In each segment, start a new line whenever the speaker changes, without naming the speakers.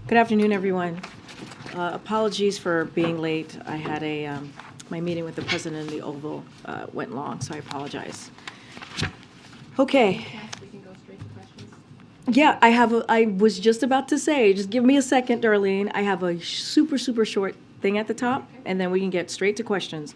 Good afternoon, everyone. Apologies for being late. I had my meeting with the president of the Oval went long, so I apologize. Okay.
We can go straight to questions.
Yeah, I was just about to say, just give me a second, Darlene. I have a super short thing at the top, and then we can get straight to questions.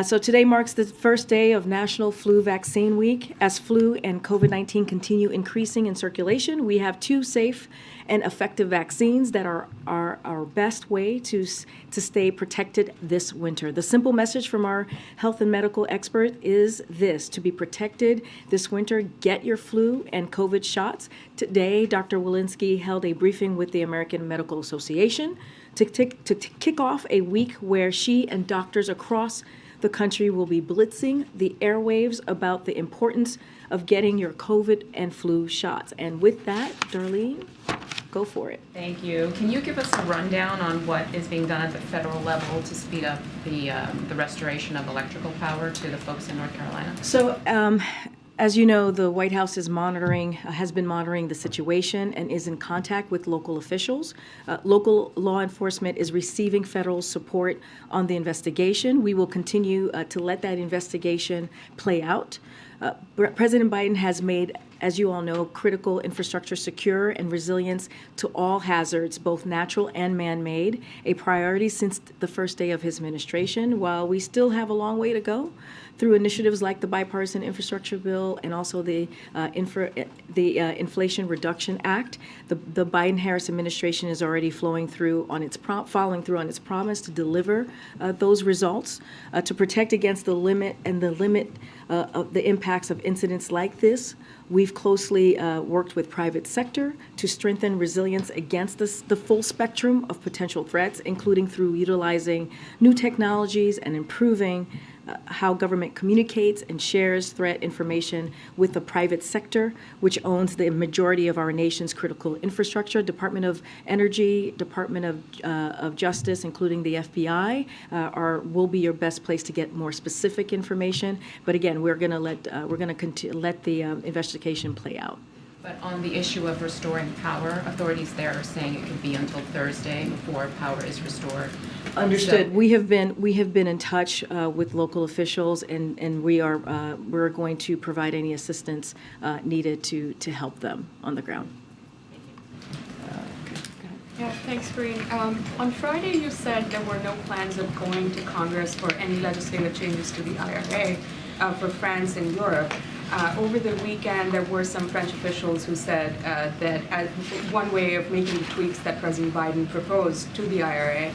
So today marks the first day of National Flu Vaccine Week. As flu and COVID-19 continue increasing in circulation, we have two safe and effective vaccines that are our best way to stay protected this winter. The simple message from our health and medical expert is this: to be protected this winter, get your flu and COVID shots. Today, Dr. Walensky held a briefing with the American Medical Association to kick off a week where she and doctors across the country will be blitzing the airwaves about the importance of getting your COVID and flu shots. And with that, Darlene, go for it.
Thank you. Can you give us a rundown on what is being done at the federal level to speed up the restoration of electrical power to the folks in North Carolina?
So, as you know, the White House is has been monitoring the situation and is in contact with local officials. Local law enforcement is receiving federal support on the investigation. We will continue to let that investigation play out. President Biden has made, as you all know, critical infrastructure secure and resilience to all hazards, both natural and man-made, a priority since the first day of his administration. While we still have a long way to go through initiatives like the bipartisan infrastructure bill and also the Inflation Reduction Act, the Biden-Harris administration is already following through on its promise to deliver those results, to protect against the impacts of incidents like this. We've closely worked with private sector to strengthen resilience against the full spectrum of potential threats, including through utilizing new technologies and improving how government communicates and shares threat information with the private sector, which owns the majority of our nation's critical infrastructure. Department of Energy, Department of Justice, including the FBI, will be your best place to get more specific information. But again, we're going to let the investigation play out.
But on the issue of restoring power, authorities there are saying it could be until Thursday before power is restored.
Understood. So, we have been in touch with local officials, and we're going to provide any assistance needed to help them on the ground.
Yeah, thanks, Karine. On Friday, you said there were no plans of going to Congress for any legislative changes to the IRA for France and Europe. Over the weekend, there were some French officials who said that one way of making the tweaks that President Biden proposed to the IRA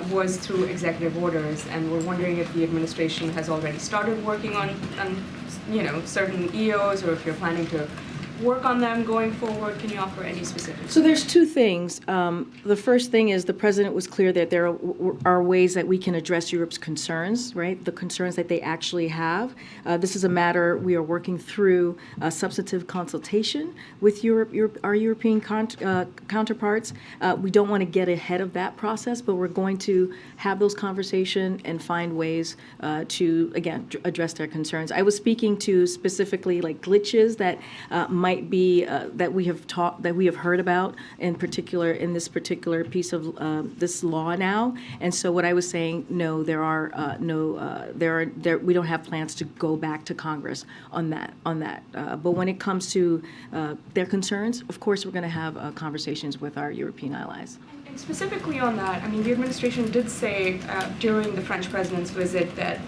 was through executive orders, and we're wondering if the administration has already started working on certain EOs, or if you're planning to work on them going forward. Can you offer any specifics?
So there's two things. The first thing is the president was clear that there are ways that we can address Europe's concerns, right? The concerns that they actually have. This is a matter we are working through substantive consultation with our European counterparts. We don't want to get ahead of that process, but we're going to have those conversations and find ways to, again, address their concerns. I was speaking to specifically like glitches that might be that we have heard about in this particular piece of this law now. And so what I was saying, no, we don't have plans to go back to Congress on that. But when it comes to their concerns, of course, we're going to have conversations with our European allies.
And specifically on that, I mean, the administration did say during the French president's visit that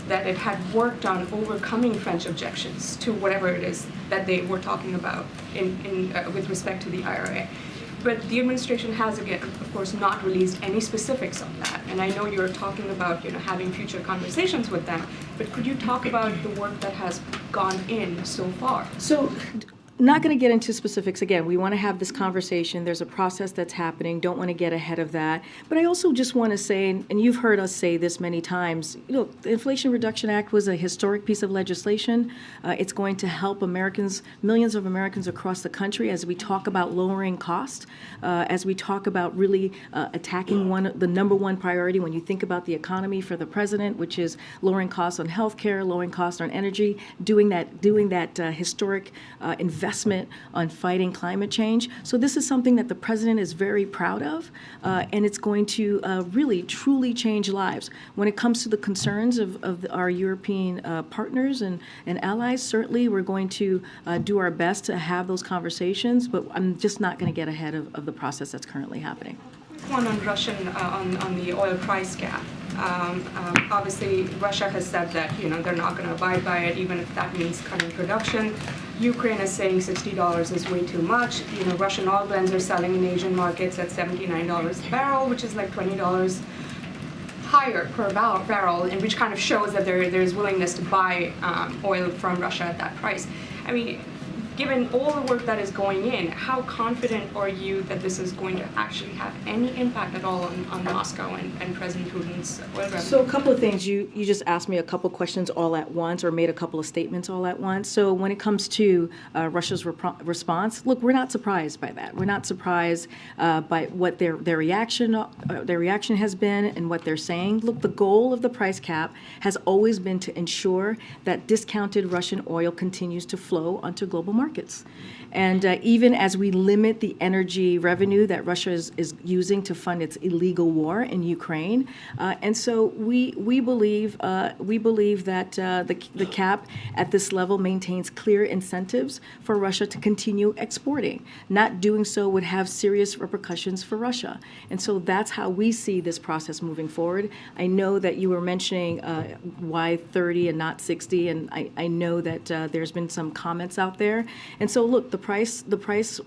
that it had worked on overcoming French objections to whatever it is that they were talking about with respect to the IRA. But the administration has, again, of course, not released any specifics on that. And I know you're talking about having future conversations with them. But could you talk about the work that has gone in so far?
So, not going to get into specifics. Again, we want to have this conversation. There's a process that's happening. Don't want to get ahead of that. But I also just want to say, and you've heard us say this many times, the Inflation Reduction Act was a historic piece of legislation. It's going to help Americans, millions of Americans across the country, as we talk about lowering cost, as we talk about really attacking the number one priority when you think about the economy for the president, which is lowering costs on health care, lowering costs on energy, doing that historic investment investment on fighting climate change. So this is something that the president is very proud of, and it's going to really, truly change lives. When it comes to the concerns of our European partners and allies, certainly we're going to do our best to have those conversations, but I'm just not going to get ahead of the process that's currently happening.
One on Russian, on the oil price cap. Obviously, Russia has said that they're not going to abide by it, even if that means cutting production. Ukraine is saying $60 is way too much. Russian oil blends are selling in Asian markets at $79 a barrel, which is like $20 higher per barrel, and which kind of shows that there's willingness to buy oil from Russia at that price. I mean, given all the work that is going in, how confident are you that this is going to actually have any impact at all on Moscow and President Putin's oil revenue?
So a couple of things. You just asked me a couple questions all at once, or made a couple of statements all at once. So when it comes to Russia's response, look, we're not surprised by that. We're not surprised by what their reaction has been and what they're saying. Look, the goal of the price cap has always been to ensure that discounted Russian oil continues to flow onto global markets. And even as we limit the energy revenue that Russia is using to fund its illegal war in Ukraine, and so we believe that the cap at this level maintains clear incentives for Russia to continue exporting. Not doing so would have serious repercussions for Russia, and so that's how we see this process moving forward. I know that you were mentioning why 30 and not 60, and I know that there's been some comments out there. And so, look, the price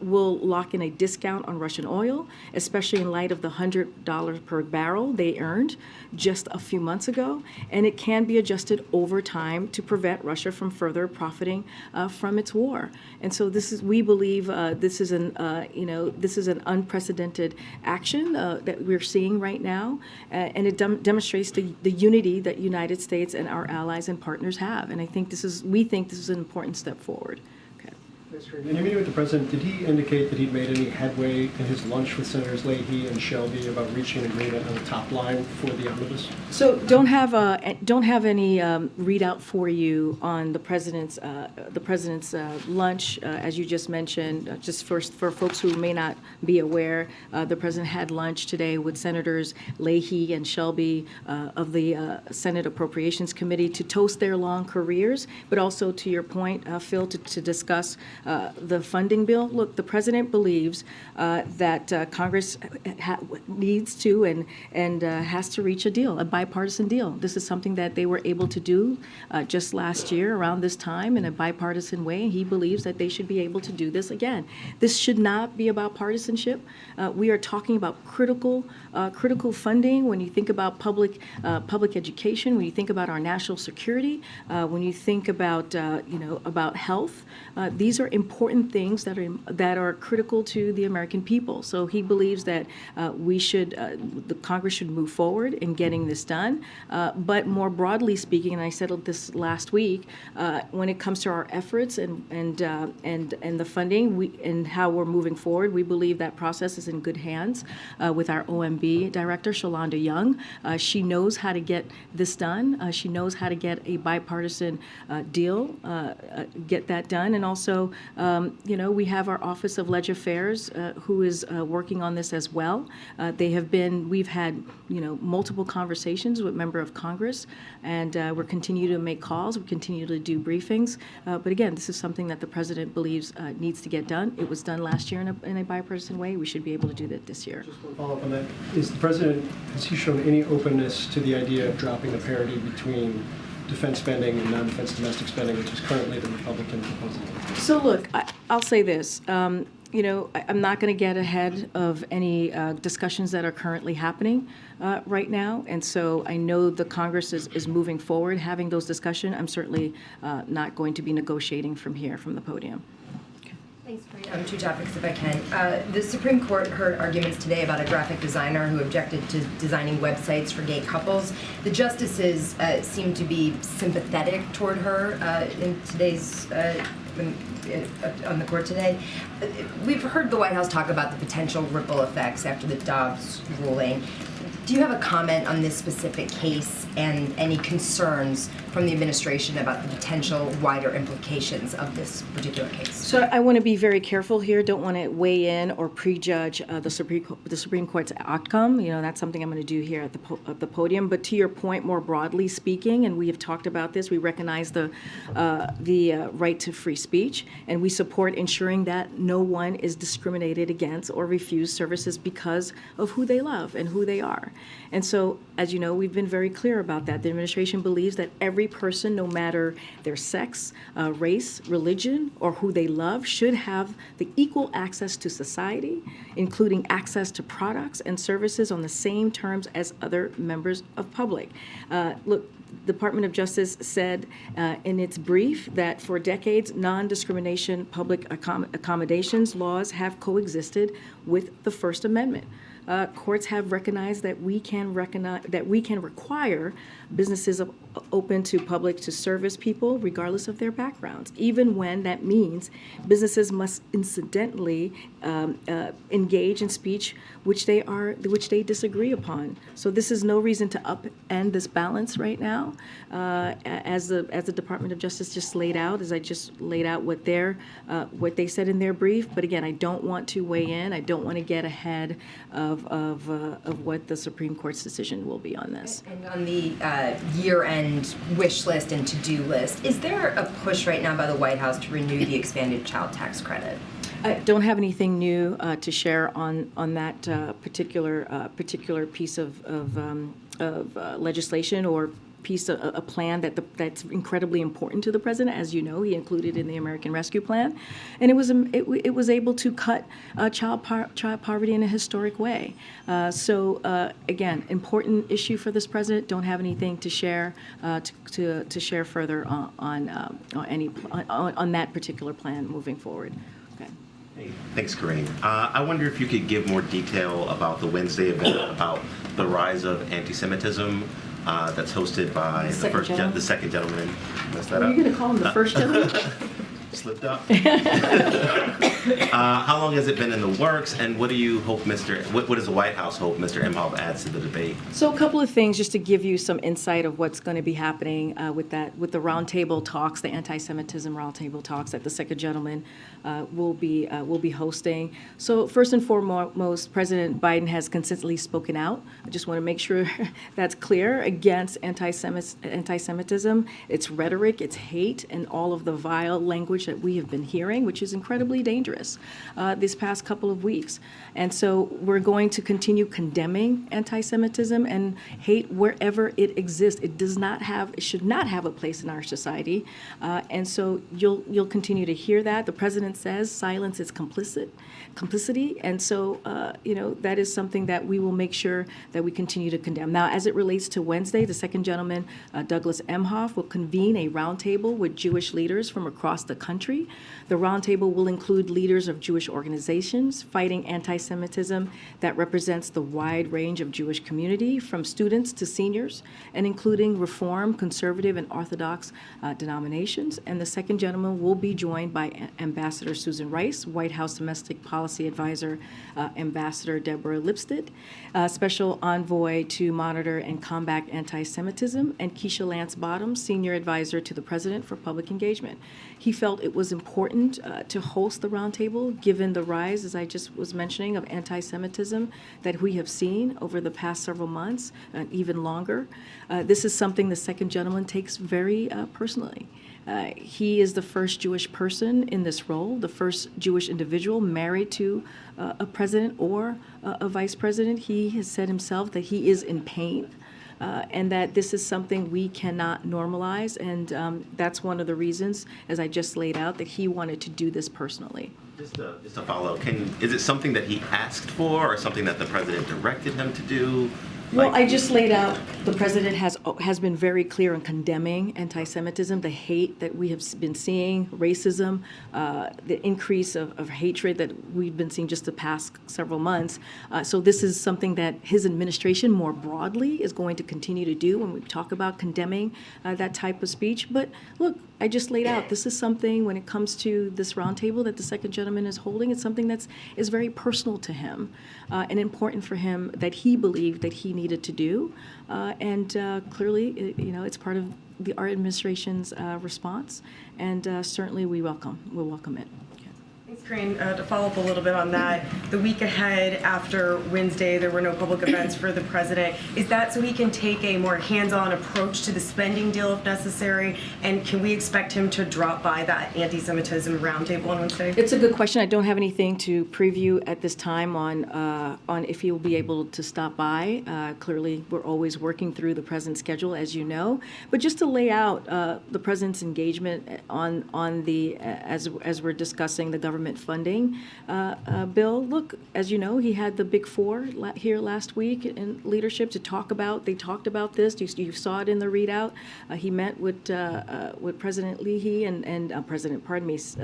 will lock in a discount on Russian oil, especially in light of the $100 per barrel they earned just a few months ago, and it can be adjusted over time to prevent Russia from further profiting from its war. And so, we believe this is an unprecedented action that we're seeing right now, and it demonstrates the unity that United States and our allies and partners have. And we think this is an important step forward.
In your meeting with the president, did he indicate that he'd made any headway in his lunch with Senators Leahy and Shelby about reaching an agreement on the top line for the omnibus?
So don't have any readout for you on the president's lunch, as you just mentioned. Just for folks who may not be aware, the president had lunch today with Senators Leahy and Shelby of the Senate Appropriations Committee to toast their long careers, but also, to your point, Phil, to discuss the funding bill. Look, the president believes that Congress needs to and has to reach a deal, a bipartisan deal. This is something that they were able to do just last year around this time in a bipartisan way. He believes that they should be able to do this again. This should not be about partisanship. We are talking about critical funding. When you think about public education, when you think about our national security, when you think about health, these are important things that are critical to the American people. So he believes that the Congress should move forward in getting this done. But more broadly speaking, and I settled this last week, when it comes to our efforts and the funding and how we're moving forward, we believe that process is in good hands with our OMB director, Shalonda Young. She knows how to get this done. She knows how to get a bipartisan deal, get that done, and also we have our Office of Leg Affairs who is working on this as well. We've had multiple conversations with members of Congress, and we're continuing to make calls. We continue to do briefings. But again, this is something that the president believes needs to get done. It was done last year in a bipartisan way. We should be able to do that this year.
Just one follow-up on that. Has he shown any openness to the idea of dropping the parity between defense spending and non-defense domestic spending, which is currently the Republican proposal?
So look, I'll say this. I'm not going to get ahead of any discussions that are currently happening right now. And so I know the Congress is moving forward, having those discussions. I'm certainly not going to be negotiating from here, from the podium.
Thanks, Karine. Two topics, if I can. The Supreme Court heard arguments today about a graphic designer who objected to designing websites for gay couples. The justices seem to be sympathetic toward her in today's on the court today. We've heard the White House talk about the potential ripple effects after the Dobbs ruling. Do you have a comment on this specific case and any concerns from the administration about the potential wider implications of this particular case.
So I want to be very careful here. Don't want to weigh in or prejudge the Supreme Court's outcome. That's something I'm going to do here at the podium. But to your point, more broadly speaking, and we have talked about this, we recognize the right to free speech, and we support ensuring that no one is discriminated against or refused services because of who they love and who they are. And so, as you know, we've been very clear about that. The administration believes that every person, no matter their sex, race, religion, or who they love, should have the equal access to society, including access to products and services on the same terms as other members of public. Look, the Department of Justice said in its brief that for decades, non-discrimination public accommodations laws have coexisted with the First Amendment. Courts have recognized that we can require businesses open to public to service people regardless of their backgrounds, even when that means businesses must incidentally engage in speech which they disagree upon. So this is no reason to upend this balance right now, as the Department of Justice just laid out, as I just laid out what they said in their brief. But again, I don't want to weigh in. I don't want to get ahead of what the Supreme Court's decision will be on this.
And on the year-end wish list and to-do list, is there a push right now by the White House to renew the expanded child tax credit?
I don't have anything new to share on that particular piece of legislation or a plan that's incredibly important to the president. As you know, he included in the American Rescue Plan, and it was able to cut child poverty in a historic way. So again, important issue for this president. Don't have anything to share to share further on that particular plan moving forward. Okay.
Hey, thanks, Karine. I wonder if you could give more detail about the Wednesday event about the rise of anti-Semitism that's hosted by the second gentleman. Messed that
Are
up.
you going to call him the first gentleman?
Slipped up. How long has it been in the works, and what do you hope what does the White House hope Mr. Imhoff adds to the debate?
So a couple of things just to give you some insight of what's going to be happening with the roundtable talks, the anti-Semitism roundtable talks that the second gentleman will be hosting. So first and foremost, President Biden has consistently spoken out. I just want to make sure that's clear against anti-Semitism, its rhetoric, its hate, and all of the vile language that we have been hearing, which is incredibly dangerous this past couple of weeks. And so we're going to continue condemning anti-Semitism and hate wherever it exists. It should not have a place in our society. And so you'll continue to hear that. The president says silence is complicity. And so, that is something that we will make sure that we continue to condemn. Now, as it relates to Wednesday, the second gentleman, Douglas Emhoff, will convene a roundtable with Jewish leaders from across the country. The roundtable will include leaders of Jewish organizations fighting anti-Semitism that represents the wide range of Jewish community, from students to seniors, and including Reform, Conservative, and Orthodox denominations. And the second gentleman will be joined by Ambassador Susan Rice, White House Domestic Policy Advisor Ambassador Deborah Lipstadt, Special Envoy to Monitor and Combat Anti-Semitism, and Keisha Lance Bottoms, Senior Advisor to the President for Public Engagement. He felt it was important to host the roundtable, given the rise, as I just was mentioning, of anti-Semitism that we have seen over the past several months, and even longer. This is something the second gentleman takes very personally. He is the first Jewish person in this role, the first Jewish individual married to a president or a vice president. He has said himself that he is in pain. And that this is something we cannot normalize, and that's one of the reasons, as I just laid out, that he wanted to do this personally.
Just to follow, is it something that he asked for, or something that the president directed him to do?
Well, I just laid out, the president has been very clear in condemning anti-Semitism, the hate that we have been seeing, racism, the increase of hatred that we've been seeing just the past several months. So this is something that his administration more broadly is going to continue to do when we talk about condemning that type of speech. But look, I just laid out, this is something, when it comes to this roundtable that the second gentleman is holding, it's something that is very personal to him and important for him, that he believed that he needed to do. And clearly, it's part of our administration's response, and certainly we'll welcome it.
Thanks, Karine. To follow up a little bit on that, the week ahead after Wednesday, there were no public events for the president. Is that so he can take a more hands-on approach to the spending deal if necessary? And can we expect him to drop by that anti-Semitism roundtable on Wednesday?
It's a good question. I don't have anything to preview at this time on if he will be able to stop by. Clearly, we're always working through the president's schedule, as you know. But just to lay out the president's engagement on the as we're discussing the government funding bill. Look, as you know, he had the Big Four here last week in leadership to talk about. They talked about this. You saw it in the readout. He met with President Leahy and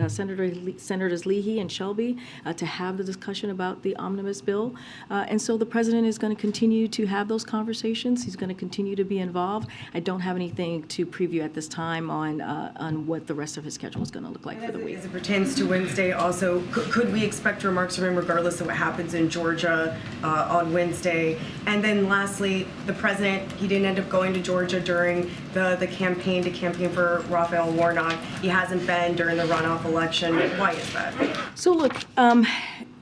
Senators Leahy and Shelby to have the discussion about the omnibus bill. And so the president is going to continue to have those conversations. He's going to continue to be involved. I don't have anything to preview at this time on what the rest of his schedule is going to look like for the week.
As it pertains to Wednesday, also, could we expect remarks from him regardless of what happens in Georgia on Wednesday? And then lastly, the president, he didn't end up going to Georgia during the campaign for Raphael Warnock. He hasn't been during the runoff election. Why is that?
So look,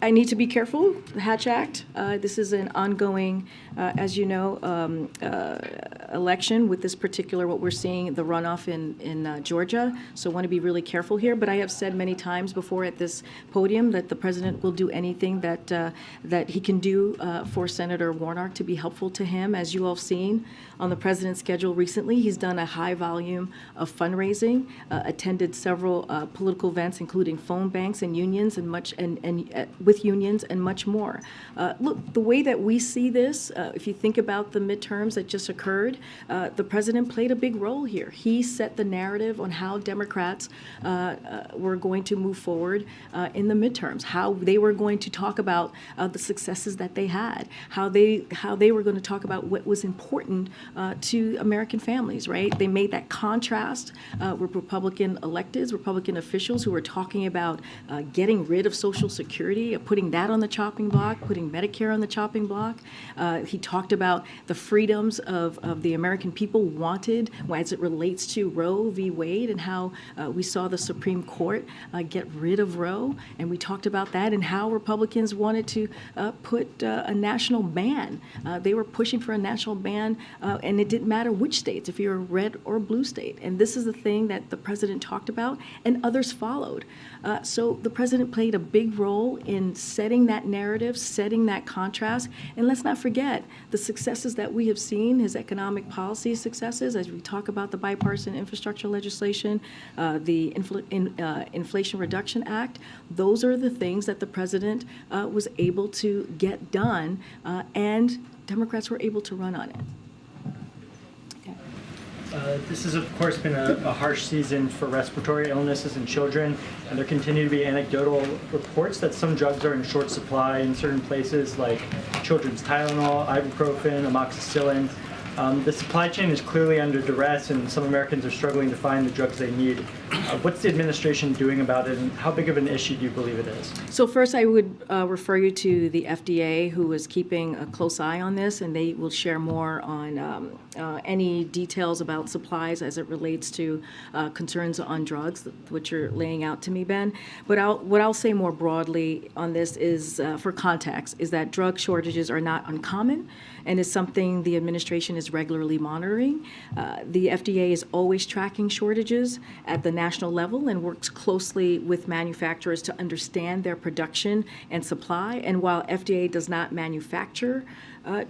I need to be careful. The Hatch Act, this is an ongoing, as you know, election with this particular, what we're seeing, the runoff in Georgia. So I want to be really careful here. But I have said many times before at this podium that the president will do anything that he can do for Senator Warnock to be helpful to him. As you all have seen on the president's schedule recently, he's done a high volume of fundraising, attended several political events, including phone banks and unions and with unions and much more. Look, the way that we see this, if you think about the midterms that just occurred, the president played a big role here. He set the narrative on how Democrats were going to move forward in the midterms, how they were going to talk about the successes that they had, how they were going to talk about what was important to American families, right? They made that contrast with Republican electeds, Republican officials who were talking about getting rid of Social Security, putting that on the chopping block, putting Medicare on the chopping block. He talked about the freedoms of the American people wanted as it relates to Roe v. Wade and how we saw the Supreme Court get rid of Roe. And we talked about that and how Republicans wanted to put a national ban. They were pushing for a national ban, and it didn't matter which states, if you're a red or blue state. And this is the thing that the president talked about, and others followed. So the president played a big role in setting that narrative, setting that contrast. And let's not forget the successes that we have seen, his economic policy successes, as we talk about the bipartisan infrastructure legislation, the Inflation Reduction Act. Those are the things that the president was able to get done, and Democrats were able to run on it.
This has, of course, been a harsh season for respiratory illnesses in children, and there continue to be anecdotal reports that some drugs are in short supply in certain places, like children's Tylenol, ibuprofen, amoxicillin. The supply chain is clearly under duress, and some Americans are struggling to find the drugs they need. What's the administration doing about it, and how big of an issue do you believe it is?
So first, I would refer you to the FDA, who is keeping a close eye on this, and they will share more on any details about supplies as it relates to concerns on drugs, which you're laying out to me, Ben. But what I'll say more broadly on this is, for context, is that drug shortages are not uncommon, and is something the administration is regularly monitoring. The FDA is always tracking shortages at the national level and works closely with manufacturers to understand their production and supply. And while FDA does not manufacture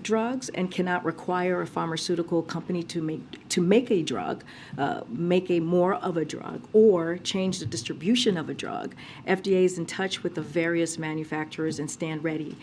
drugs and cannot require a pharmaceutical company to make a drug, make a more of a drug, or change the distribution of a drug, FDA is in touch with the various manufacturers and stand ready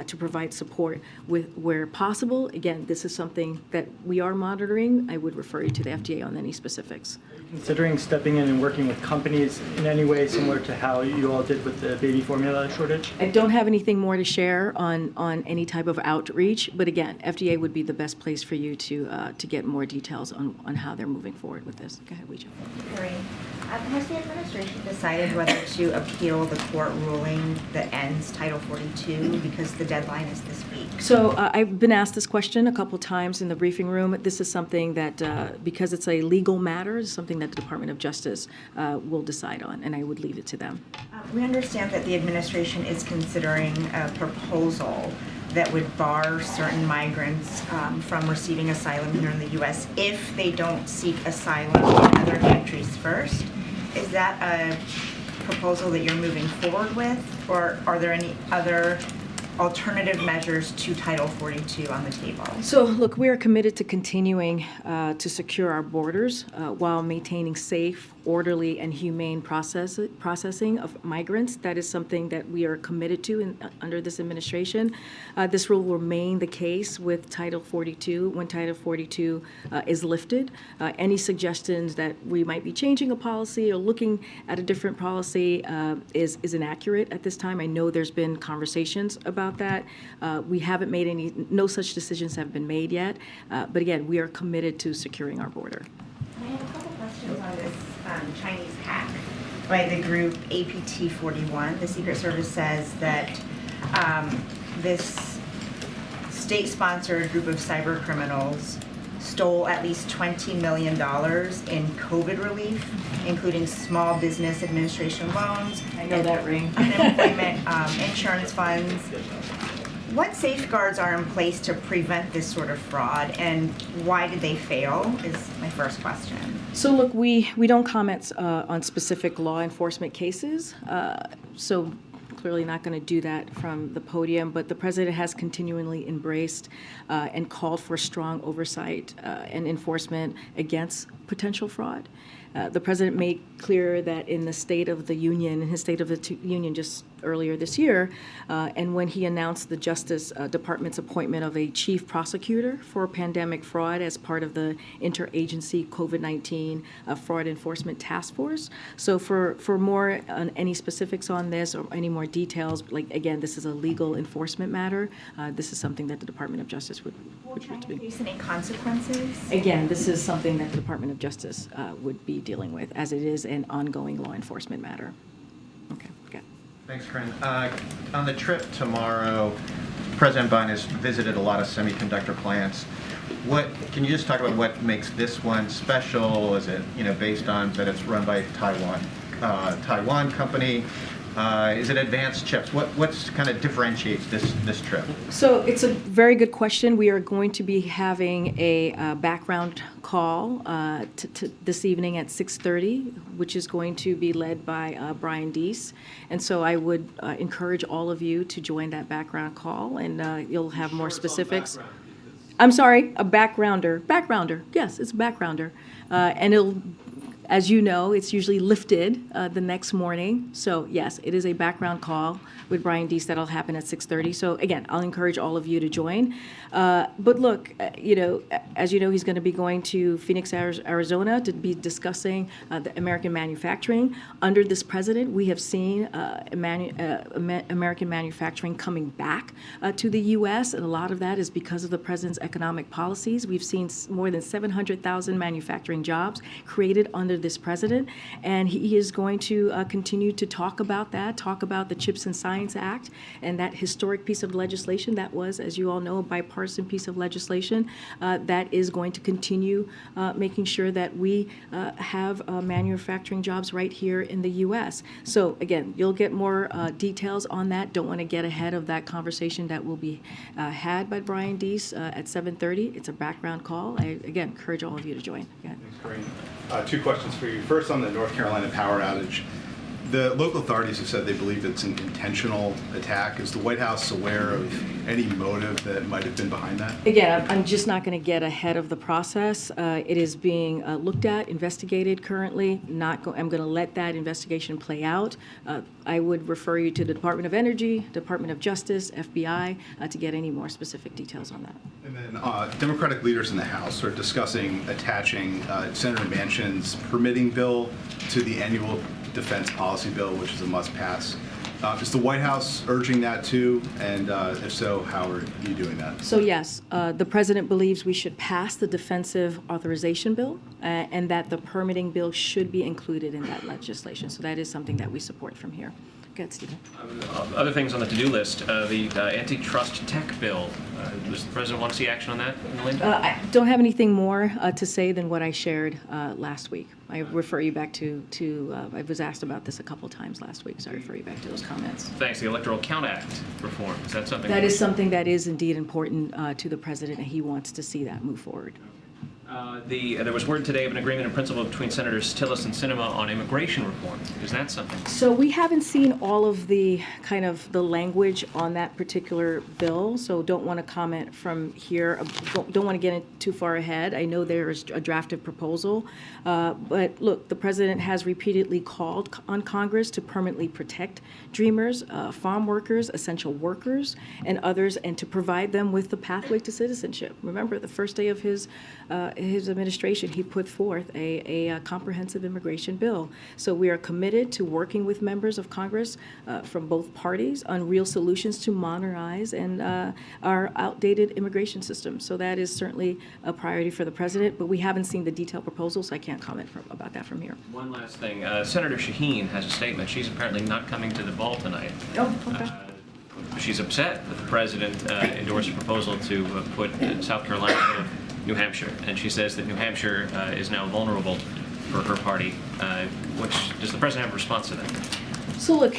to provide support where possible. Again, this is something that we are monitoring. I would refer you to the FDA on any specifics.
considering stepping in and working with companies in any way similar to how you all did with the baby formula shortage?
I don't have anything more to share on any type of outreach, but again, FDA would be the best place for you to get more details on how they're moving forward with this. Go ahead, Weijia.
Karine, has the administration decided whether to appeal the court ruling that ends Title 42 because the deadline is this week?
So I've been asked this question a couple times in the briefing room. This is something that, because it's a legal matter, is something that the Department of Justice will decide on, and I would leave it to them.
We understand that the administration is considering a proposal that would bar certain migrants from receiving asylum here in the U.S. if they don't seek asylum in other countries first. Is that a proposal that you're moving forward with, or are there any other alternative measures to Title 42 on the table?
So, look, we are committed to continuing to secure our borders while maintaining safe, orderly, and humane processing of migrants. That is something that we are committed to under this administration. This will remain the case with Title 42 when Title 42 is lifted. Any suggestions that we might be changing a policy or looking at a different policy is inaccurate at this time. I know there's been conversations about that. We haven't made no such decisions have been made yet. But again, we are committed to securing our border.
I have a couple questions on this Chinese hack by the group APT41. The Secret Service says that this state-sponsored group of cyber criminals stole at least $20 million in COVID relief, including small business administration loans.
I know that ring.
Unemployment insurance funds. What safeguards are in place to prevent this sort of fraud, and why did they fail, is my first question.
So look, we don't comment on specific law enforcement cases, so clearly not going to do that from the podium, but the president has continually embraced and called for strong oversight and enforcement against potential fraud. The president made clear that in the State of the Union, in his State of the Union just earlier this year, and when he announced the Justice Department's appointment of a chief prosecutor for pandemic fraud as part of the interagency COVID-19 fraud enforcement task force. So for more on any specifics on this or any more details, like again, this is a legal enforcement matter. This is something that the Department of Justice would
face any consequences?
Again, this is something that the Department of Justice would be dealing with, as it is an ongoing law enforcement matter. Okay, good.
Thanks, Karine. On the trip tomorrow, President Biden has visited a lot of semiconductor plants. Can you just talk about what makes this one special? Is it based on that it's run by Taiwan company? Is it advanced chips? What's kind of differentiates this trip?
So it's a very good question. We are going to be having a background call this evening at 6:30, which is going to be led by Brian Deese. And so I would encourage all of you to join that background call, and you'll have more specifics. I'm sorry, a backgrounder. Backgrounder, yes, it's a backgrounder. And it'll, as you know, it's usually lifted the next morning. So yes, it is a background call with Brian Deese that'll happen at 6:30. So again, I'll encourage all of you to join. But look, as you know, he's going to be going to Phoenix, Arizona to be discussing the American manufacturing. Under this president, we have seen American manufacturing coming back to the U.S., and a lot of that is because of the president's economic policies. We've seen more than 700,000 manufacturing jobs created under this president, and he is going to continue to talk about that, talk about the CHIPS and Science Act, and that historic piece of legislation that was, as you all know, a bipartisan piece of legislation that is going to continue making sure that we have manufacturing jobs right here in the U.S. So again, you'll get more details on that. Don't want to get ahead of that conversation that will be had by Brian Deese at 7:30. It's a background call. I, again, encourage all of you to join.
Thanks, Karine. Two questions for you. First, on the North Carolina power outage. The local authorities have said they believe it's an intentional attack. Is the White House aware of any motive that might have been behind that?
Again, I'm just not going to get ahead of the process. It is being looked at, investigated currently. I'm going to let that investigation play out. I would refer you to the Department of Energy, Department of Justice, FBI, to get any more specific details on that.
And then Democratic leaders in the House are discussing attaching Senator Manchin's permitting bill to the annual defense policy bill, which is a must-pass. Is the White House urging that too? And if so, how are you doing that?
So yes, the president believes we should pass the defensive authorization bill and that the permitting bill should be included in that legislation. So that is something that we support from here. Go ahead, Stephen.
Other things on the to-do list, the antitrust tech bill. Does the president want to see action on that, Linda?
I don't have anything more to say than what I shared last week. I refer you back to I was asked about this a couple times last week, so I refer you back to those comments.
Thanks. The Electoral Count Act reform, is that something?
That is something that is indeed important to the president, and he wants to see that move forward.
There was word today of an agreement in principle between Senators Tillis and Sinema on immigration reform. Is that something?
So we haven't seen all of the kind of the language on that particular bill, so don't want to comment from here. Don't want to get too far ahead. I know there is a drafted proposal, but look, the president has repeatedly called on Congress to permanently protect Dreamers, farm workers, essential workers, and others, and to provide them with the pathway to citizenship. Remember, the first day of his administration, he put forth a comprehensive immigration bill. So we are committed to working with members of Congress from both parties on real solutions to modernize and our outdated immigration system. So that is certainly a priority for the president, but we haven't seen the detailed proposal, so I can't comment about that from here.
One last thing. Senator Shaheen has a statement. She's apparently not coming to the ball tonight.
Oh, okay.
She's upset that the president endorsed a proposal to put South Carolina ahead of New Hampshire, and she says that New Hampshire is now vulnerable for her party. Does the president have a response to that?
So look,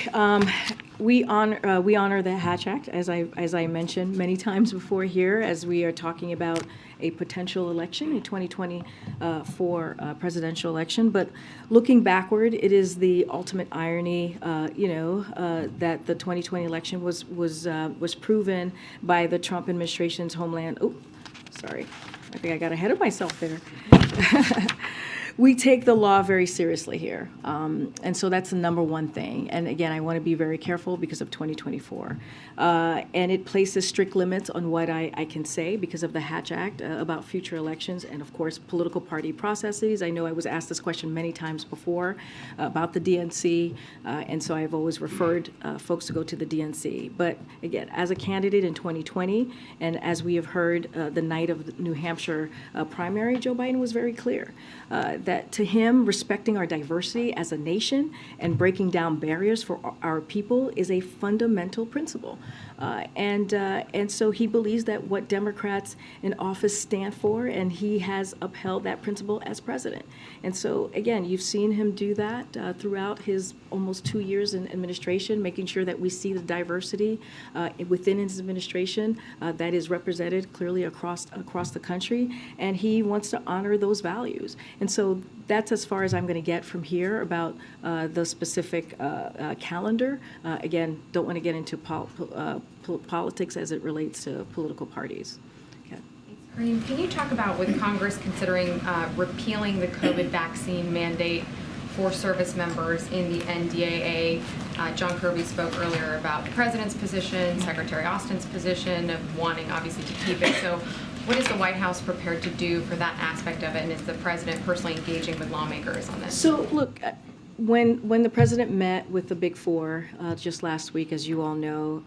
we honor the Hatch Act, as I mentioned many times before here, as we are talking about a potential election, a 2024 presidential election. But looking backward, it is the ultimate irony, that the 2020 election was proven by the Trump administration's Homeland. Oh, sorry, I think I got ahead of myself there. We take the law very seriously here. And so that's the number one thing. And again, I want to be very careful because of 2024. And it places strict limits on what I can say because of the Hatch Act about future elections and, of course, political party processes. I know I was asked this question many times before about the DNC. And so I've always referred folks to go to the DNC. But again, as a candidate in 2020, and as we have heard the night of the New Hampshire primary, Joe Biden was very clear that to him, respecting our diversity as a nation and breaking down barriers for our people is a fundamental principle. And so he believes that what Democrats in office stand for, and he has upheld that principle as president. And so, again, you've seen him do that throughout his almost 2 years in administration, making sure that we see the diversity within his administration that is represented clearly across the country, and he wants to honor those values. And so that's as far as I'm going to get from here about the specific calendar. Again, don't want to get into politics as it relates to political parties. Okay.
Karine, can you talk about with Congress considering repealing the COVID vaccine mandate for service members in the NDAA? John Kirby spoke earlier about the president's position, Secretary Austin's position of wanting obviously to keep it. So what is the White House prepared to do for that aspect of it, and is the president personally engaging with lawmakers on this?
So look, when the president met with the Big Four just last week, as you all know,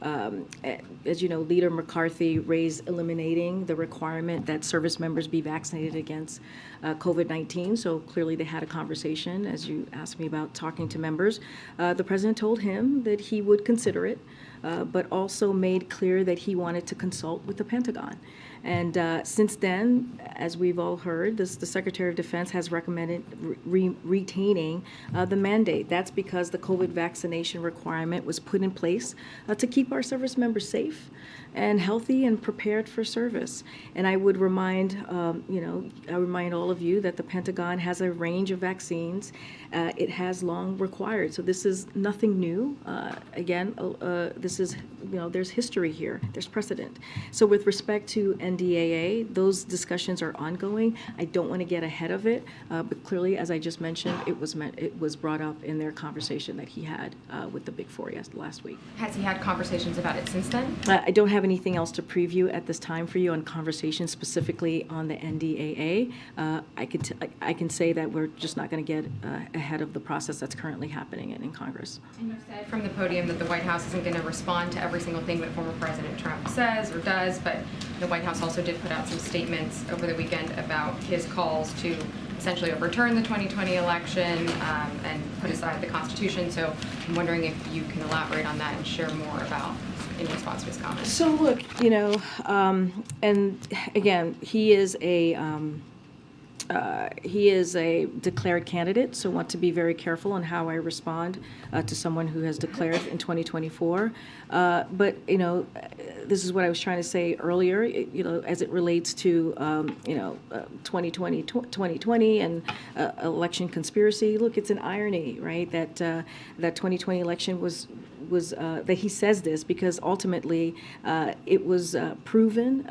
Leader McCarthy raised eliminating the requirement that service members be vaccinated against COVID-19. So clearly they had a conversation, as you asked me about talking to members. The president told him that he would consider it. but also made clear that he wanted to consult with the Pentagon. And since then, as we've all heard, the Secretary of Defense has recommended retaining the mandate. That's because the COVID vaccination requirement was put in place to keep our service members safe and healthy and prepared for service. And I would remind, I remind all of you that the Pentagon has a range of vaccines it has long required. So this is nothing new. This is, there's history here. There's precedent. So with respect to NDAA, those discussions are ongoing. I don't want to get ahead of it, but clearly, as I just mentioned, it was brought up in their conversation that he had with the Big Four last week.
Has he had conversations about it since then?
I don't have anything else to preview at this time for you on conversations specifically on the NDAA. I can say that we're just not going to get ahead of the process that's currently happening in Congress.
And you said from the podium that the White House isn't going to respond to every single thing that former President Trump says or does, but the White House also did put out some statements over the weekend about his calls to essentially overturn the 2020 election and put aside the Constitution. So I'm wondering if you can elaborate on that and share more about in response to his comments.
So look, and again, he is a declared candidate, so want to be very careful on how I respond to someone who has declared in 2024. But this is what I was trying to say earlier. As it relates to 2020 and election conspiracy. Look, it's an irony, right? That 2020 election was that he says this because ultimately it was proven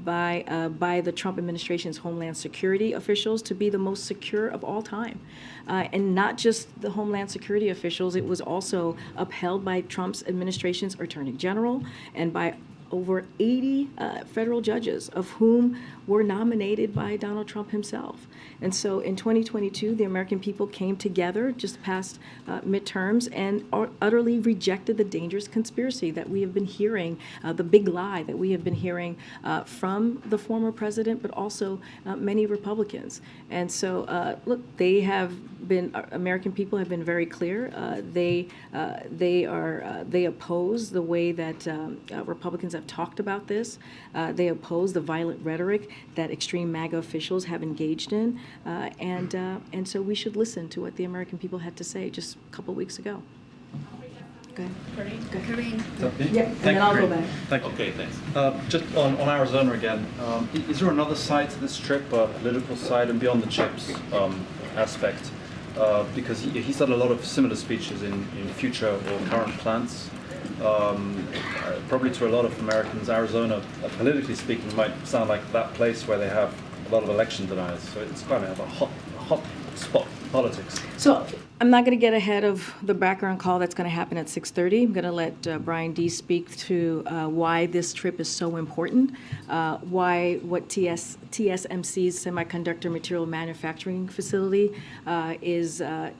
by the Trump administration's Homeland Security officials to be the most secure of all time. And not just the Homeland Security officials, it was also upheld by Trump's administration's Attorney General and by over 80 federal judges, of whom were nominated by Donald Trump himself. And so in 2022, the American people came together just past midterms and utterly rejected the dangerous conspiracy that we have been hearing, the big lie that we have been hearing from the former president, but also many Republicans. And so, look, American people have been very clear. They oppose the way that Republicans have talked about this. They oppose the violent rhetoric that extreme MAGA officials have engaged in. And so we should listen to what the American people had to say just a couple weeks ago. Go ahead.
Karine.
Yeah, and then I'll go back.
Thank you.
Okay, thanks.
Just on Arizona again, is there another side to this trip, a political side and beyond the chips aspect? Because he's done a lot of similar speeches in future or current plans. Probably to a lot of Americans, Arizona, politically speaking, might sound like that place where they have a lot of election deniers. So it's kind of a hot spot politics.
So I'm not going to get ahead of the background call that's going to happen at 6:30. I'm going to let Brian D. speak to why this trip is so important, what TSMC's semiconductor material manufacturing facility is a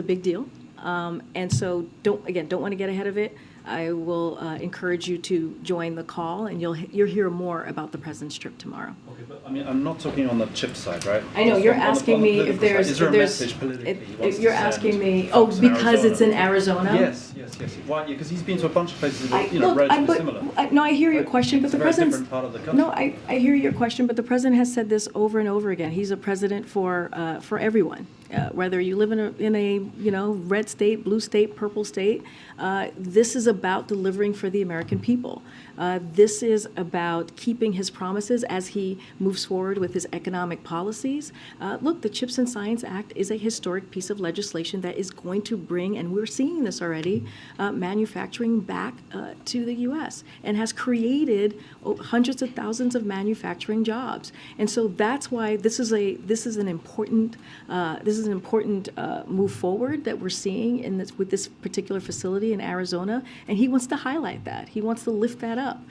big deal. And so don't want to get ahead of it. I will encourage you to join the call, and you'll hear more about the president's trip tomorrow.
Okay, but I mean, I'm not talking on the chip side, right?
I know you're asking me if there's.
Is there a message politically?
You're asking me. Because it's in Arizona.
Yes. Why? Because he's been to a bunch of places that are relatively similar.
No, I hear your question, but the president.
It's a very different part of the country.
No, I hear your question, but the president has said this over and over again. He's a president for everyone, whether you live in a red state, blue state, purple state. This is about delivering for the American people. This is about keeping his promises as he moves forward with his economic policies. Look, the CHIPS and Science Act is a historic piece of legislation that is going to bring, and we're seeing this already, manufacturing back to the U.S. and has created hundreds of thousands of manufacturing jobs. And so that's why this is an important move forward that we're seeing with this particular facility in Arizona, and he wants to highlight that. He wants to lift that up.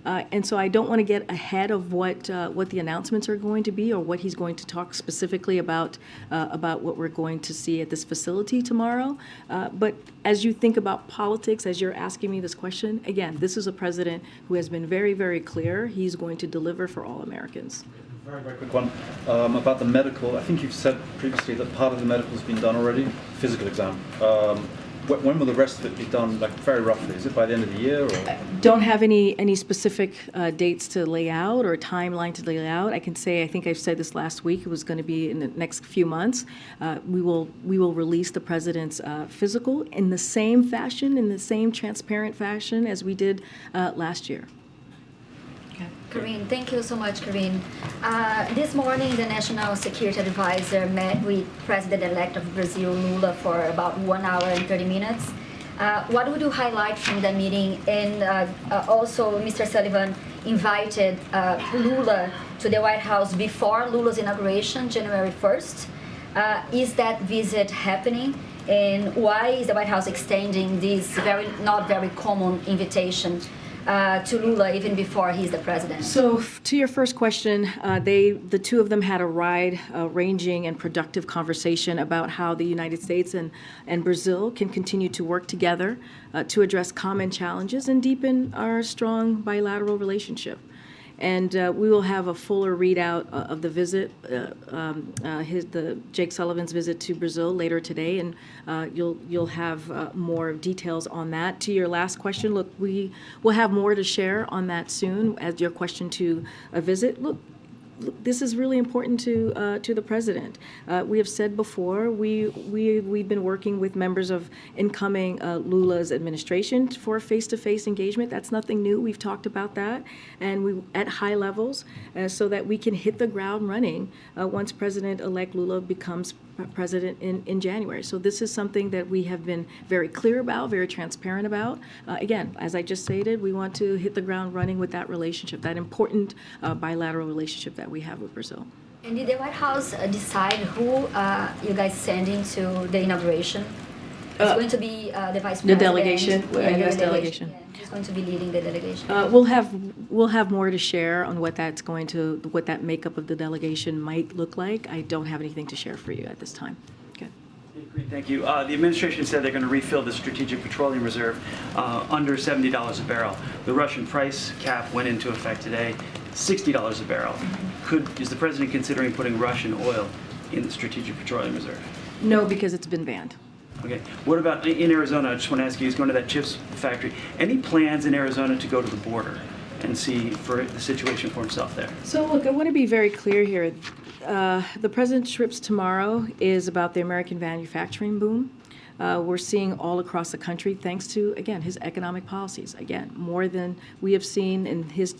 And so I don't want to get ahead of what the announcements are going to be or what he's going to talk specifically about what we're going to see at this facility tomorrow. But as you think about politics, as you're asking me this question, again, this is a president who has been very, very clear. He's going to deliver for all Americans.
Very, very quick one about the medical. I think you've said previously that part of the medical has been done already, physical exam. when will the rest of it be done, like very roughly? Is it by the end of the year or?
Don't have any specific dates to lay out or timeline to lay out. I can say, I think I've said this last week, it was going to be in the next few months. We will release the president's physical in the same fashion, in the same transparent fashion as we did last year.
Karine, thank you so much, Karine. This morning, the National Security Advisor met with President-elect of Brazil, Lula, for about 1 hour and 30 minutes. What would you highlight from the meeting? And also, Mr. Sullivan invited Lula to the White House before Lula's inauguration, January 1st. Is that visit happening? And why is the White House extending this not very common invitation to Lula even before he's the president?
So to your first question, the two of them had a wide-ranging and productive conversation about how the United States and Brazil can continue to work together to address common challenges and deepen our strong bilateral relationship. And we will have a fuller readout of the visit, Jake Sullivan's visit to Brazil later today, and you'll have more details on that. To your last question, look, we will have more to share on that soon. As your question to a visit, look, this is really important to the president. We have said before, we've been working with members of incoming Lula's administration for face-to-face engagement. That's nothing new. We've talked about that, and we at high levels, so that we can hit the ground running once President-elect Lula becomes president in January. So this is something that we have been very clear about, very transparent about. Again, as I just stated, we want to hit the ground running with that relationship, that important bilateral relationship that we have with Brazil.
And did the White House decide who you guys sending to the inauguration? It's going to be the vice president.
The delegation,
yeah,
U.S. delegation.
Yeah, he's going to be leading the delegation.
We'll have more to share on what that makeup of the delegation might look like. I don't have anything to share for you at this time. Okay.
Thank you. The administration said they're going to refill the Strategic Petroleum Reserve under $70 a barrel. The Russian price cap went into effect today, $60 a barrel. Is the president considering putting Russian oil in the Strategic Petroleum Reserve?
No, because it's been banned.
Okay. What about in Arizona? I just want to ask you, he's going to that chips factory. Any plans in Arizona to go to the border and see for the situation for himself there?
So look, I want to be very clear here. The president's trips tomorrow is about the American manufacturing boom. We're seeing all across the country, thanks to, again, his economic policies. Again, more than we have seen in his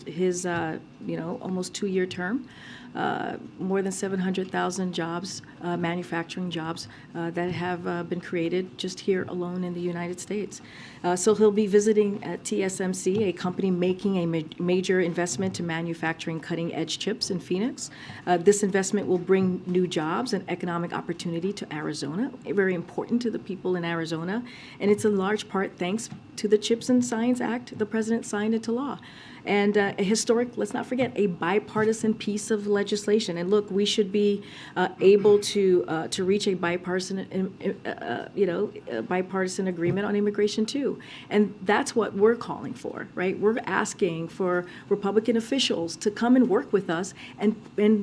almost 2-year term. More than 700,000 jobs, manufacturing jobs, that have been created just here alone in the United States. So he'll be visiting at TSMC, a company making a major investment to manufacturing cutting-edge chips in Phoenix. This investment will bring new jobs and economic opportunity to Arizona, very important to the people in Arizona, and it's in large part thanks to the CHIPS and Science Act the president signed into law. And a historic, let's not forget, a bipartisan piece of legislation. And look, we should be able to reach a bipartisan, bipartisan agreement on immigration too. And that's what we're calling for, right? We're asking for Republican officials to come and work with us, and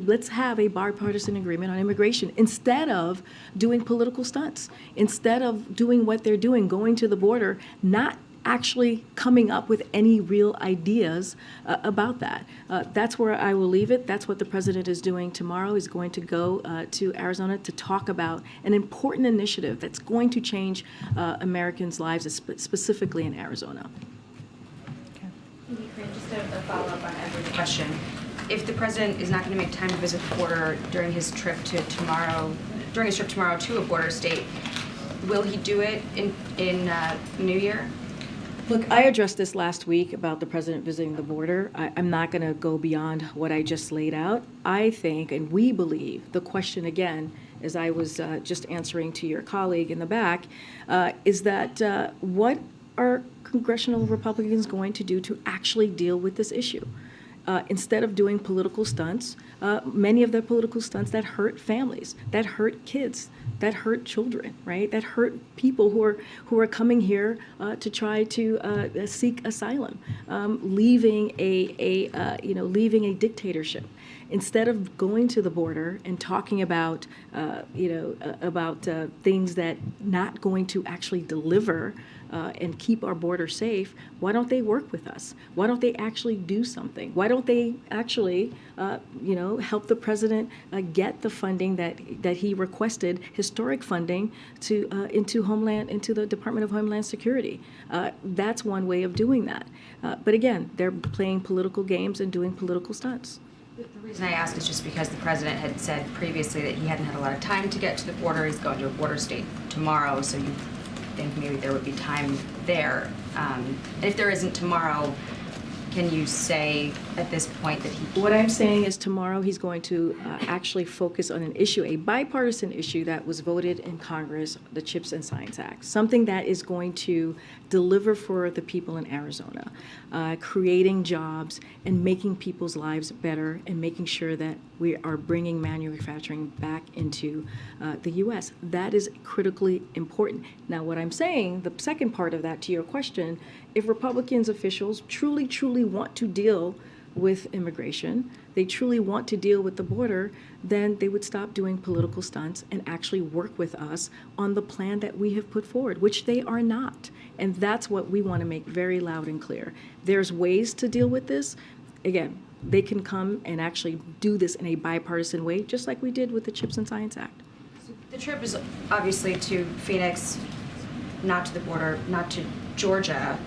let's have a bipartisan agreement on immigration instead of doing political stunts, instead of doing what they're doing, going to the border, not actually coming up with any real ideas about that. That's where I will leave it. That's what the president is doing tomorrow. He's going to go to Arizona to talk about an important initiative that's going to change Americans' lives, specifically in Arizona.
Just a follow-up on Edward's question. If the president is not going to make time to visit the border during his trip tomorrow to a border state, will he do it in New Year?
Look, I addressed this last week about the president visiting the border. I'm not going to go beyond what I just laid out. I think, and we believe, the question again, as I was just answering to your colleague in the back, is that what are congressional Republicans going to do to actually deal with this issue? instead of doing political stunts, many of the political stunts that hurt families, that hurt kids, that hurt children, right? That hurt people who are coming here to try to seek asylum, leaving a dictatorship. Instead of going to the border and talking about things that not going to actually deliver and keep our border safe, why don't they work with us? Why don't they actually do something? Why don't they actually, help the president get the funding that he requested, historic funding, into the Department of Homeland Security? That's one way of doing that. But again, they're playing political games and doing political stunts.
The reason I ask is just because the president had said previously that he hadn't had a lot of time to get to the border. He's going to a border state tomorrow, so you think maybe there would be time there. And if there isn't tomorrow, can you say at this point that he...
What I'm saying is tomorrow he's going to actually focus on an issue, a bipartisan issue that was voted in Congress, the CHIPS and Science Act, something that is going to deliver for the people in Arizona, creating jobs and making people's lives better and making sure that we are bringing manufacturing back into the U.S. That is critically important. Now, what I'm saying, the second part of that to your question, if Republicans officials truly want to deal with immigration, they truly want to deal with the border, then they would stop doing political stunts and actually work with us on the plan that we have put forward, which they are not. And that's what we want to make very loud and clear. There's ways to deal with this. Again, they can come and actually do this in a bipartisan way, just like we did with the CHIPS and Science Act.
So the trip is obviously to Phoenix, not to the border, not to Georgia,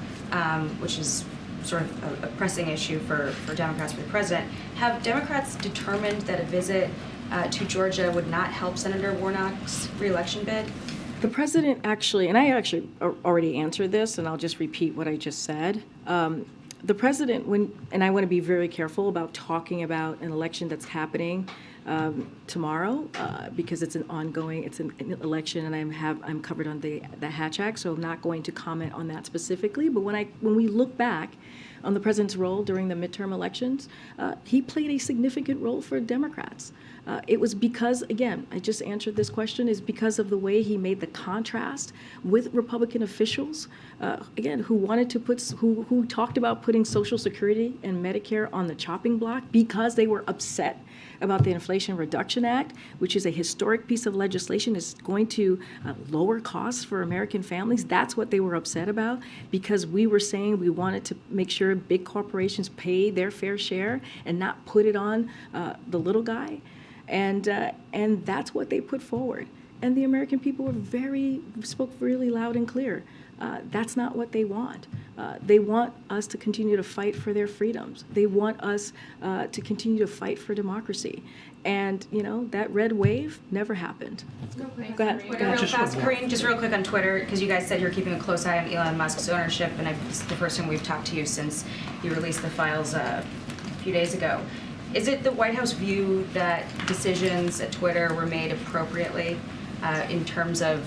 which is sort of a pressing issue for Democrats, for the president. Have Democrats determined that a visit to Georgia would not help Senator Warnock's reelection bid?
The president actually, and I actually already answered this, and I'll just repeat what I just said. The president, and I want to be very careful about talking about an election that's happening tomorrow because it's an election, and I'm covered on the Hatch Act, so I'm not going to comment on that specifically. But when we look back on the president's role during the midterm elections, he played a significant role for Democrats. It was because, again, I just answered this question, is because of the way he made the contrast with Republican officials, again, who talked about putting Social Security and Medicare on the chopping block because they were upset about the Inflation Reduction Act, which is a historic piece of legislation. It's going to lower costs for American families. That's what they were upset about, because we were saying we wanted to make sure big corporations pay their fair share and not put it on the little guy. And that's what they put forward. And the American people spoke really loud and clear. That's not what they want. They want us to continue to fight for their freedoms. They want us to continue to fight for democracy. And, that red wave never happened. Go ahead.
Real fast, Karine, just real quick on Twitter, because you guys said you're keeping a close eye on Elon Musk's ownership, and it's the first time we've talked to you since you released the files a few days ago. Is it the White House view that decisions at Twitter were made appropriately in terms of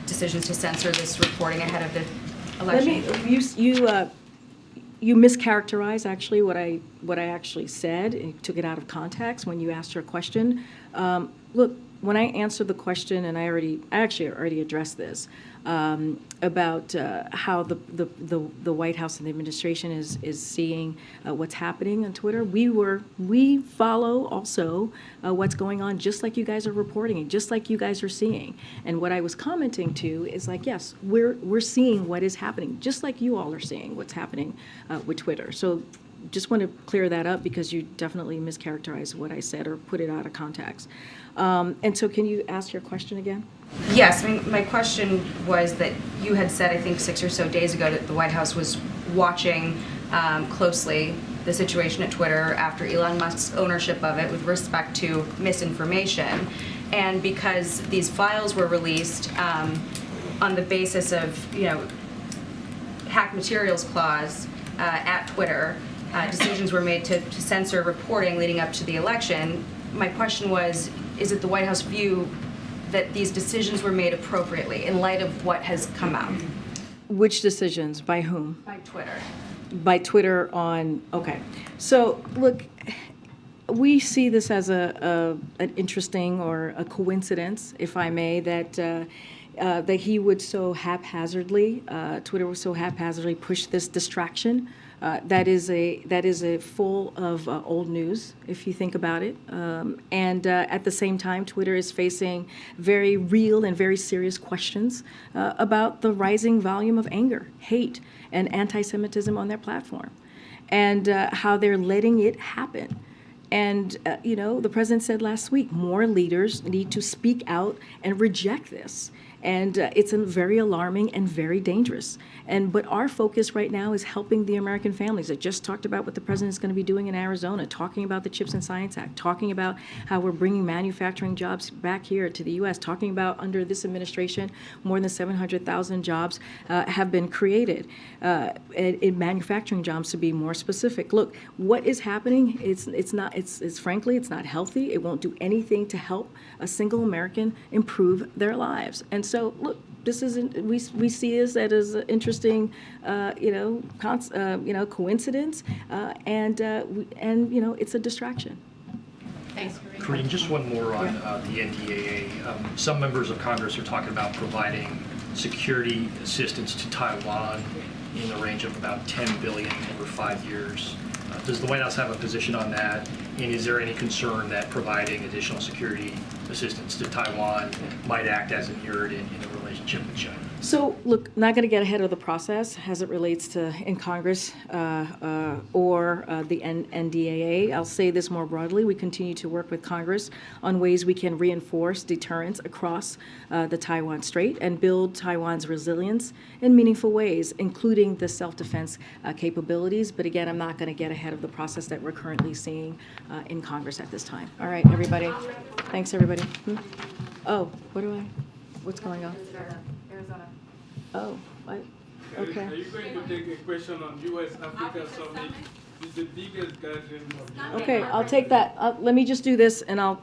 decisions to censor this reporting ahead of the election?
You mischaracterized actually what I actually said, and took it out of context when you asked your question. Look, when I answered the question, and I actually already addressed this about how the White House and the administration is seeing what's happening on Twitter. We follow also what's going on, just like you guys are reporting and just like you guys are seeing. And what I was commenting to is like, yes, we're seeing what is happening, just like you all are seeing what's happening with Twitter. So just want to clear that up, because you definitely mischaracterized what I said or put it out of context. And so can you ask your question again?
Yes, my question was that you had said, I think 6 or so days ago, that the White House was watching closely the situation at Twitter after Elon Musk's ownership of it with respect to misinformation. And because these files were released on the basis of, hack materials clause at Twitter, decisions were made to censor reporting leading up to the election. My question was, is it the White House view that these decisions were made appropriately in light of what has come out?
Which decisions? By whom?
By Twitter.
by Twitter on, okay. So, look, we see this as an interesting or a coincidence, if I may, that he would so haphazardly, Twitter would so haphazardly push this distraction. That is a full of old news, if you think about it. And at the same time, Twitter is facing very real and very serious questions about the rising volume of anger, hate, and anti-Semitism on their platform, and how they're letting it happen. And, the president said last week, more leaders need to speak out and reject this. And it's very alarming and very dangerous. But our focus right now is helping the American families. I just talked about what the president's going to be doing in Arizona, talking about the CHIPS and Science Act, talking about how we're bringing manufacturing jobs back here to the U.S., talking about under this administration, more than 700,000 jobs have been created, in manufacturing jobs to be more specific. Look, what is happening, it's frankly, it's not healthy. It won't do anything to help a single American improve their lives. And so, look, this isn't. We see this as an interesting, coincidence, and it's a distraction.
Thanks,
Karine, just one more on the NDAA. Some members of Congress are talking about providing security assistance to Taiwan in the range of about $10 billion over 5 years. Does the White House have a position on that? And is there any concern that providing additional security assistance to Taiwan might act as an irritant in the relationship with China?
So, look, not going to get ahead of the process as it relates to in Congress or the NDAA. I'll say this more broadly. We continue to work with Congress on ways we can reinforce deterrence across the Taiwan Strait and build Taiwan's resilience in meaningful ways, including the self-defense capabilities. But again, I'm not going to get ahead of the process that we're currently seeing in Congress at this time. All right, everybody. Thanks, everybody. Oh, what's going on?
Arizona.
Oh, okay.
Are you going to take a question on U.S.-Africa Summit? It's the biggest gathering of
Okay, I'll take that. Let me just do this and I'll...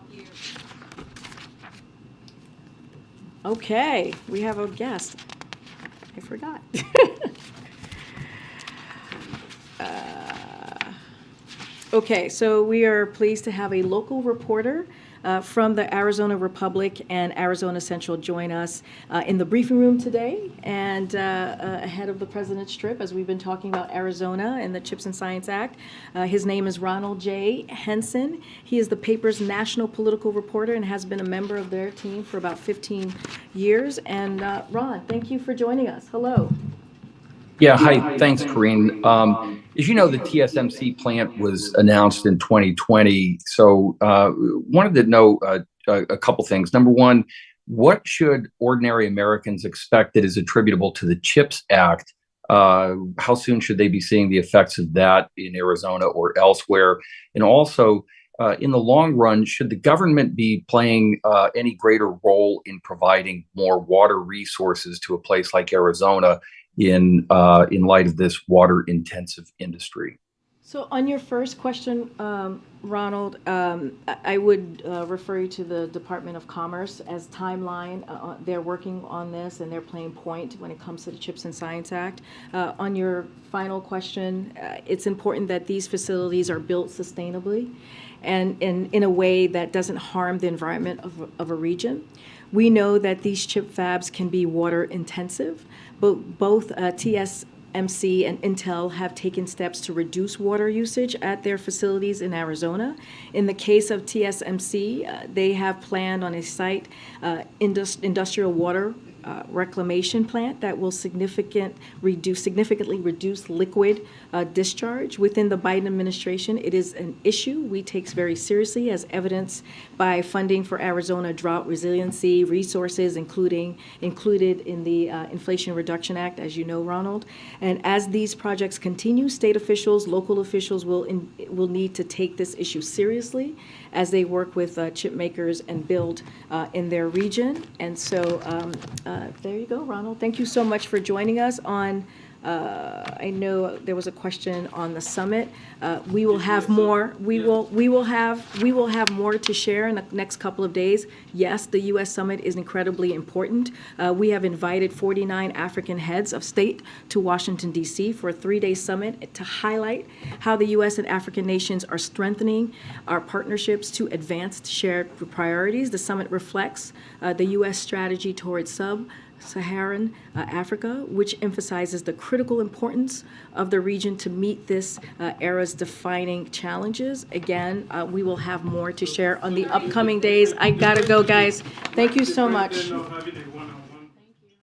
Okay, we have a guest. I forgot. Okay, so we are pleased to have a local reporter from the Arizona Republic and Arizona Central join us in the briefing room today and ahead of the president's trip, as we've been talking about Arizona and the CHIPS and Science Act. His name is Ronald J. Henson. He is the paper's national political reporter and has been a member of their team for about 15 years. And Ron, thank you for joining us. Hello.
Yeah, hi, thanks, Karine. As you know, the TSMC plant was announced in 2020. So wanted to know a couple things. Number one, what should ordinary Americans expect that is attributable to the CHIPS Act? How soon should they be seeing the effects of that in Arizona or elsewhere? And also, in the long run, should the government be playing any greater role in providing more water resources to a place like Arizona in light of this water-intensive industry?
So on your first question, Ronald, I would refer you to the Department of Commerce as timeline. They're working on this and they're playing point when it comes to the CHIPS and Science Act. On your final question, it's important that these facilities are built sustainably and in a way that doesn't harm the environment of a region. We know that these chip fabs can be water intensive, but both TSMC and Intel have taken steps to reduce water usage at their facilities in Arizona. In the case of TSMC, they have planned on a site industrial water reclamation plant that will significantly reduce liquid discharge. Within the Biden administration, it is an issue we take very seriously, as evidenced by funding for Arizona drought resiliency resources, included in the Inflation Reduction Act, as you know, Ronald. And as these projects continue, state officials, local officials will need to take this issue seriously as they work with chip makers and build in their region. And so there you go, Ronald. Thank you so much for joining us on I know there was a question on the summit. We will have more. We will have more to share in the next couple of days. Yes, the U.S. summit is incredibly important. We have invited 49 African heads of state to Washington, D.C. for a 3-day summit to highlight how the U.S. and African nations are strengthening our partnerships to advance shared priorities. The summit reflects the U.S. strategy towards Sub-Saharan Africa, which emphasizes the critical importance of the region to meet this era's defining challenges. Again, we will have more to share on the upcoming days. I gotta go, guys. Thank you so much.
Having a one-on-one